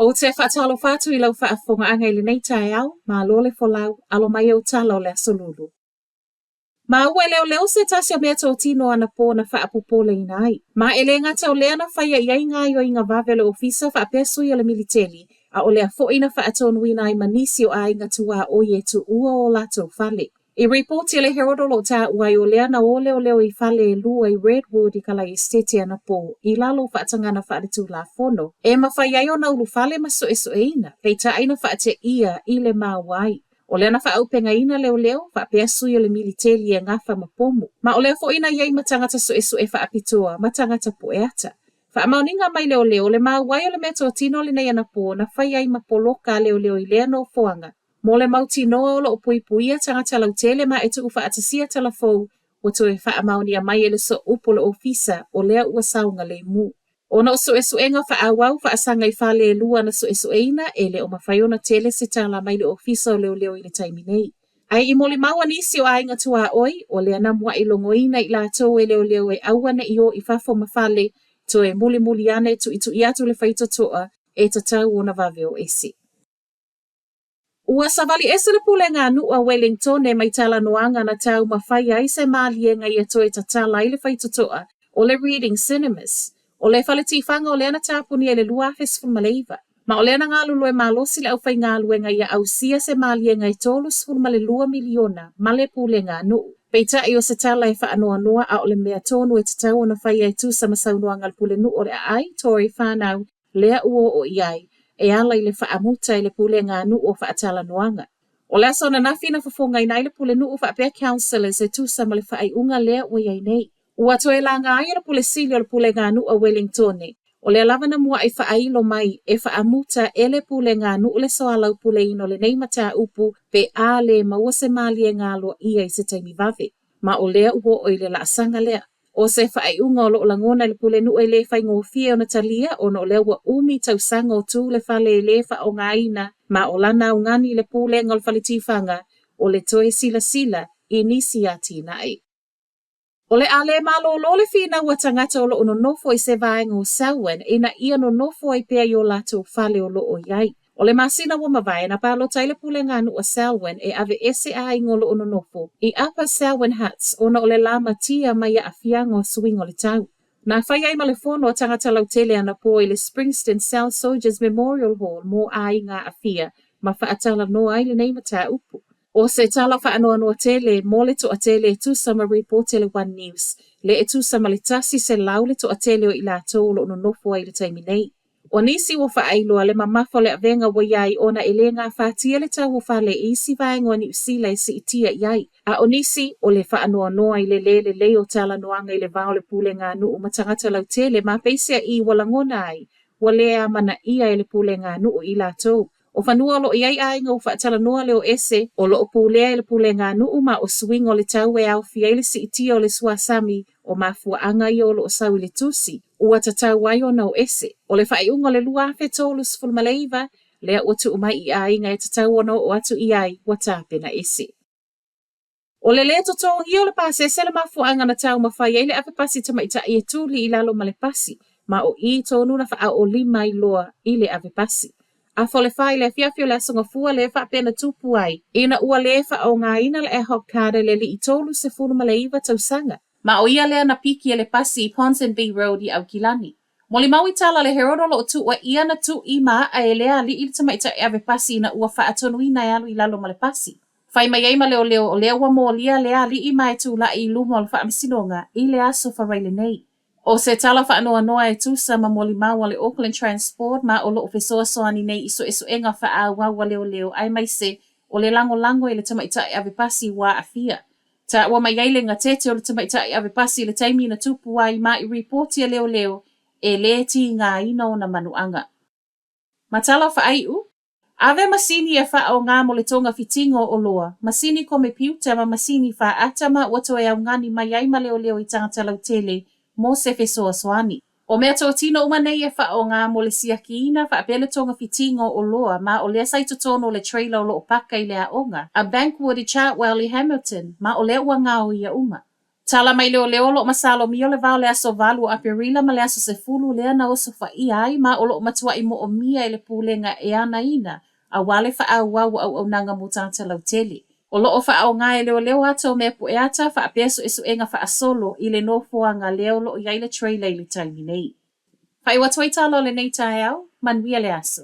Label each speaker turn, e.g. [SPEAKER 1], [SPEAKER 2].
[SPEAKER 1] O te whaatalo whātu I lau whaafonga anga I le nei tae au, ma lole folau, alo mai au tala o le asolulu. Ma ua leo se tasi a mea tō tino ana pō na whaapupole I nai. Ma ele ngata o lea na whaia iai ngā yo I ngā vavele ofisa whaapesui o le militeli, a o lea fo ina whaatonu I nai manisi o a inga tua o yetu ua o lato whale. I reporti le Herodolo ta ua I o lea na ole o leo I whale lua I Redwood I kala estete ana pō, I lalo whaatangana whaaritu la fono. E mawhaiai o na ulu whale maso eso eina, peita aina whaate ia I le mawai. O lea na whaaupenga ina leo, whaapea sui o le militeli e ngafa mapomu. Ma o lea fo ina iei matangata so eso e whaapitoa, matangata poeata. Whaamauninga mai leo, le mawai o le meto tino le nei ana pō, na whaiai mapoloka leo I lea no foanga. Mo le mautinoa o lo o puipuia tangata lautele ma e tuku whaatasia talafou, o to e whaamaunia mai e le so upo le ofisa o lea ua saunga le mu. O na so eso enga whaawau whaasanga I whale lua na so eso eina e le o mawhaiona tele se tala mai le ofisa o leo I le taimi nei. Ai I moli maua nisi o ainga tua oi, o lea na mua I longoina I la tau e leo e awana I o I whafo mawhale, to e muli ane tu I atu le whaito toa e tatau o na vave o esi. Ua savali ese le pule ngā nua Wellington e mai tala noanga na tau mawhai ai se mālienga I ato e tatala I le whaito toa o le Reading Cinemas. O le whale tifanga o le ana tāpuni e le lua fesfun maleiva. Ma o le ana ngā lulu e mālosi le au whai ngā luenga I au sia se mālienga I tolu sfun male lua miliona ma le pule ngā nuu. Peita I o se tala e whaanoa noa a o le mea tonu e tatau o na whai ai tu sa masau noanga le pule nuu o le ai Tori whanau lea uo o iai. E ala I le whaamuta I le pule ngā nuu o whaatala noanga. O le aso na nawhina whafonga I nai le pule nuu o whaapea councillors e tu sa ma le whaai unga lea o iai nei. Ua toe la ngā ia le pule sili o le pule ngā nuu a Wellington e. O le alava na mua I whaailo mai e whaamuta e le pule ngā nuu le soalau pule ino le nei mata upu pe a le maua se mālie ngā loa ia I se taimi vave. Ma o lea uo o I le laasanga lea. O se whaai unga o lo langona I le pule nuu e le whai ngofia o na talia o no lea ua umi tausanga o tū le whale le wha o ngā ina ma o lana o ngani le pule ngol whale tifanga o le toe sila I nisi ati nai. O le ale malo lo le fina ua tangata o lo ono nofo I se vaenga o Selwyn e na ia no nofo ai pea I o lato whale o lo o iai. O le masina ua mawai na palo taile pule ngānu o Selwyn e ave ese a ingo lo ono nofo I Upper Selwyn Huts o na o le lama tia mai a afianga o swing o le tau. Na whai ai malefono o tangata lautele ana po I le Springston South Soldiers Memorial Hall mo a inga afia ma whaatala no ai le neimata upu. O se tala whaanoa noa tele, mo le to a tele e tu sama report tele One News. Le e tu sama le tasi se lau le to a tele o I la tōlo no nofo ai le taimi nei. O nisi wo whaailoa le mamafo le avenga wa iai o na ele ngā whātia le tau wha le isi vaengo ni usila e si itia iai. A o nisi o le whaanoa noa I le o tala noanga I le vao le pule ngā nuu matangata lau tele ma peisia I walangona ai. Wa le a mana ia le pule ngā nuu I la tō. O whanua lo iai ainga o whaatala noa leo ese o lo o pulea le pule ngā nuu ma o swing o le tau e au fia le si itia o le suasami o mafua anga I o lo o sau le tusi. Ua tatau ai o nau ese. O le whaiunga le lua fe tolus fulmaleiva lea o tu umai I ainga e tatau o o atu I ai wa tāpena ese. O le lea totongi o le pase se le mafua anga na tau mawhai le awe pasi tamaita I e tūli I lalo ma le pasi ma o I tonu na wha o lima I loa I le awe pasi. A fole whai le fiafio le songa fua le wha pena tupu ai. Ina ua le wha o ngā ina le ehop kāre le li I tolu se fulu maleiva tausanga. Ma o ia lea na piki le pasi I Ponsonby Road I Aukilani. Moli maui tala le herodolo o tu ua ia na tu I maa a e lea li ili tamaita e ave pasi na ua wha atonu ina e alu I lalo ma le pasi. Whai mai eima leo o lea ua mōlia lea li I mai tu la I lumo al wha amsinonga I le aso whareile nei. O se tala whaanoa noa e tusa ma moli maua le Auckland Transport ma o loo fesoa soani nei iso enga wha a wawa leo ai mai se o le lango I le tamaita e ave pasi wa afia. Ta ua mai aile ngā tete o le tamaita e ave pasi le taimi na tupu ai ma I reportia leo e le ti ngā ina o na manuanga. Matala wha ai u? Ave masini e wha o ngā mo le tonga fitingo o loa. Masini kome piuta ma masini wha atama wato e au ngani mai aima leo I tangata lau tele mo se fesoa soani. O mea tō tino umanei e wha o ngā mo le siaki ina wha apele tonga fitingo o loa ma o lea saito tono le trailer o loo paka I lea onga. A Bankwood I Chartwell I Hamilton ma o lea ua ngā o ia uma. Tala mai leo lo masalo mio le vao le aso valu a perila ma le aso se fulu lea na oso fa ai ma o lo matua i mo o mia i le pulenga e ana ina a wale fa au wau au nanga mutata lau teli. O lo o fa au ngai leo ato me pu e ata fa a peso esu enga fa a solo i le nofua nga leo lo i aile trailer i le taimi nei. Fa i watoi talo le nei tai au, man wia le aso.